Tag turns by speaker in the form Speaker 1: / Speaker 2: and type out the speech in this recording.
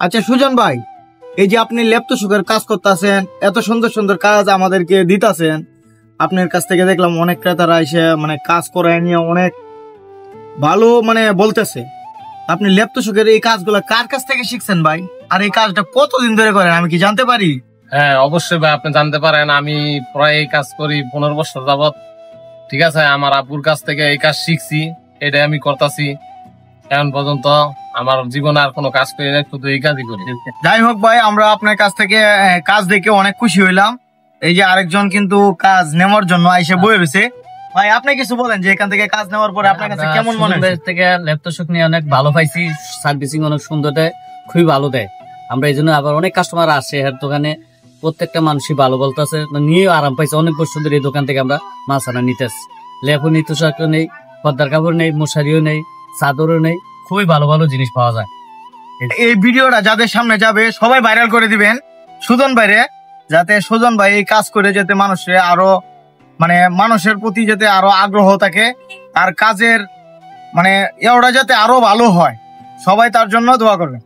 Speaker 1: আচ্ছা সুজন ভাই, এই যে আপনি ল্যাপটপের কাজ করতেছেন, এত সুন্দর সুন্দর কাজ আমাদেরকে দিতেছেন, আপনার কাছ থেকে দেখলাম অনেক ক্রেতারা এসে মানে কাজ করায় নিয়ে অনেক ভালো মানে বলতেছে। আপনি ল্যাপটপের এই কাজগুলো কার কাছ থেকে শিখছেন ভাই? আর এই কাজটা কতদিন ধরে করেন আমি কি জানতে পারি?
Speaker 2: হ্যাঁ, অবশ্যই ভাই, আপনি জানতে পারেন। আমি প্রায় এই কাজ করি 15 বছর যাবত। ঠিক আছে, আমার আব্বুর কাছ থেকে এই কাজ শিখছি, এটাই আমি করতেছি এখন পর্যন্ত। আমার জীবনে আর কোনো কাজ করি না, শুধু এই কাজই করি।
Speaker 1: যাই হোক ভাই, আমরা আপনার কাছ থেকে কাজ দেখে অনেক খুশি হইলাম। এই যে আরেকজন কিন্তু কাজ নেওয়ার জন্য আইসে বয়ে রয়েছে। ভাই আপনি কিছু বলেন যে এখান থেকে কাজ নেওয়ার পরে আপনার কাছে কেমন মনে হয়?
Speaker 3: থেকে ল্যাপটপ নিয়ে অনেক ভালো পাইছি, সার্ভিসিং অনেক সুন্দর দেয়, খুবই ভালো দেয়। আমরা এই জন্য আবার অনেক কাস্টমার আসে এর দোকানে, প্রত্যেকটা মানুষই ভালো বলতেছে, নিয়ে আরাম পাইছে। অনেক বছর ধরে এই দোকান থেকে আমরা মাছ আনা নিতেছি। ল্যাপও নিতে শাকও নেই, পর্দার কাপড় নেই, মশারিও নেই, চাদরও নেই, খুবই ভালো ভালো জিনিস পাওয়া যায়।
Speaker 1: এই ভিডিওটা যাদের সামনে যাবে সবাই ভাইরাল করে দিবেন সুজন ভাইরে, যাতে সুজন ভাই এই কাজ করে যাতে মানুষের আরো মানে মানুষের প্রতি যাতে আরো আগ্রহ থাকে, আর কাজের মানে এওটা যাতে আরো ভালো হয়। সবাই তার জন্য দোয়া করবেন।